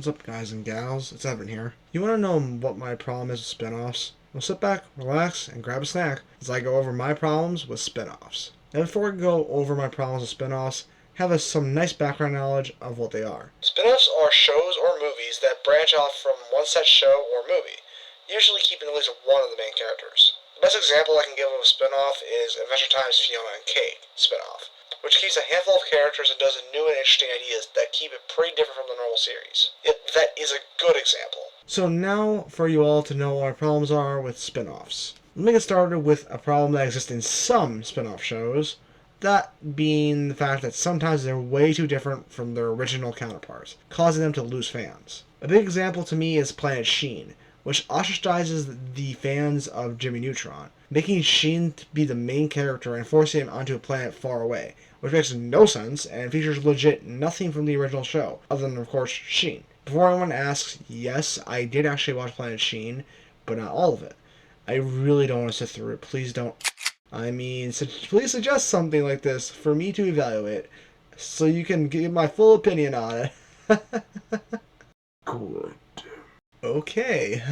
What's up, guys and gals? It's Edvin here. You want to know what my problem is with spin-offs? Well, sit back, relax, and grab a snack as I go over my problems with spin-offs. Now, before I go over my problems with spin-offs, have some nice background knowledge of what they are. Spin-offs are shows or movies that branch off from one set show or movie, usually keeping at least one of the main characters. The best example I can give of a spin-off is Adventure Time's Fiona and Cake spin-off, which keeps a handful of characters and does new and interesting ideas that keep it pretty different from the normal series. Yet that is a good example. So now for you all to know what our problems are with spin-offs. Let me get started with a problem that exists in some spin-off shows, that being the fact that sometimes they're way too different from their original counterparts, causing them to lose fans. A big example to me is Planet Sheen, which ostracizes the fans of Jimmy Neutron, making Sheen to be the main character and forcing him onto a planet far away, which makes no sense and features legit nothing from the original show, other than, of course, Sheen. Before anyone asks, yes, I did actually watch Planet Sheen, but not all of it. I really don't want to sit through it. Please don't. Please suggest something like this for me to evaluate, so you can give my full opinion on it. Good. Okay.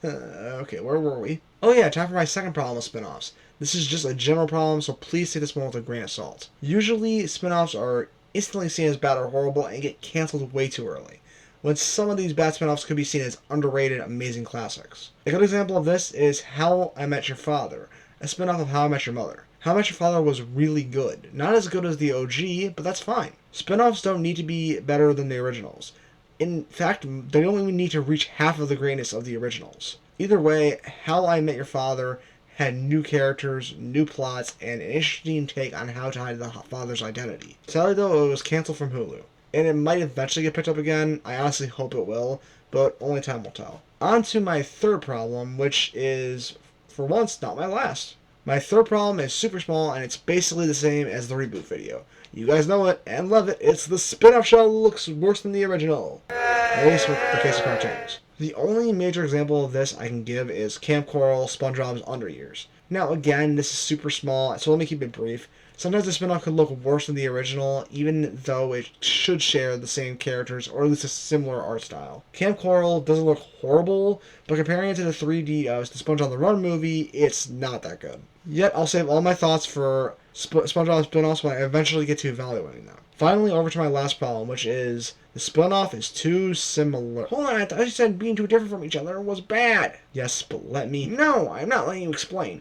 Okay, where were we? Oh yeah, time for my second problem with spin-offs. This is just a general problem, so please take this one with a grain of salt. Usually, spin-offs are instantly seen as bad or horrible and get cancelled way too early, when some of these bad spin-offs could be seen as underrated, amazing classics. A good example of this is How I Met Your Father, a spin-off of How I Met Your Mother. How I Met Your Father was really good. Not as good as the OG, but that's fine. Spin-offs don't need to be better than the originals. In fact, they don't even need to reach half of the greatness of the originals. Either way, How I Met Your Father had new characters, new plots, and an interesting take on how to hide the father's identity. Sadly though, it was cancelled from Hulu, and it might eventually get picked up again. I honestly hope it will, but only time will tell. On to my third problem, which is, for once, not my last. My third problem is super small, and it's basically the same as the reboot video. You guys know it and love it. It's the spin-off show looks worse than the original. At least with the case of cartoons. The only major example of this I can give is Camp Coral, SpongeBob's Under Years. Now again, this is super small, so let me keep it brief. Sometimes the spin-off could look worse than the original, even though it should share the same characters, or at least a similar art style. Camp Coral doesn't look horrible, but comparing it to the 3D of the Sponge on the Run movie, it's not that good. Yet, I'll save all my thoughts for SpongeBob spin-offs when I eventually get to evaluating them. Finally, over to my last problem, which is the spin-off is too similar. Hold on, I thought you said being too different from each other was bad. Yes, but let me... No, I'm not letting you explain.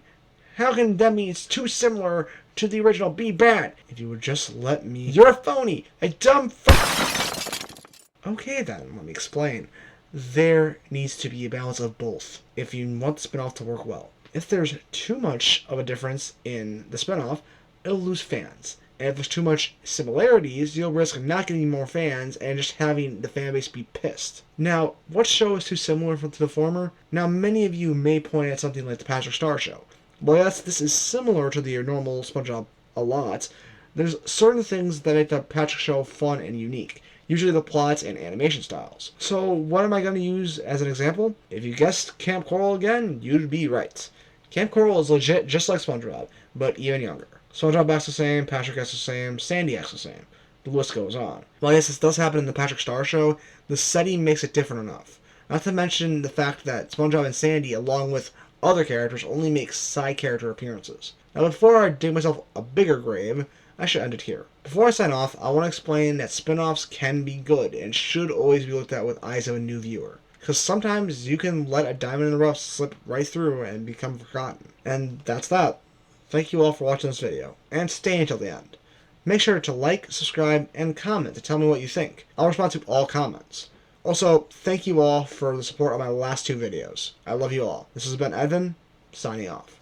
How can that mean it's too similar to the original be bad? If you would just let me... You're a phony! A dumb Okay then, let me explain. There needs to be a balance of both if you want the spin-off to work well. If there's too much of a difference in the spin-off, it'll lose fans. And if there's too much similarities, you'll risk not getting more fans and just having the fan base be pissed. Now, what show is too similar to the former? Now, many of you may point at something like the Patrick Star Show. Well, yes, this is similar to the normal SpongeBob a lot. There's certain things that make the Patrick Show fun and unique. Usually the plots and animation styles. So, what am I going to use as an example? If you guessed Camp Coral again, you'd be right. Camp Coral is legit just like SpongeBob, but even younger. SpongeBob acts the same, Patrick acts the same, Sandy acts the same. The list goes on. While yes, this does happen in the Patrick Star Show, the setting makes it different enough. Not to mention the fact that SpongeBob and Sandy, along with other characters, only make side character appearances. Now before I dig myself a bigger grave, I should end it here. Before I sign off, I want to explain that spin-offs can be good and should always be looked at with eyes of a new viewer. Because sometimes you can let a diamond in the rough slip right through and become forgotten. And that's that. Thank you all for watching this video, and stay until the end. Make sure to like, subscribe, and comment to tell me what you think. I'll respond to all comments. Also, thank you all for the support on my last two videos. I love you all. This has been Edvin, signing off.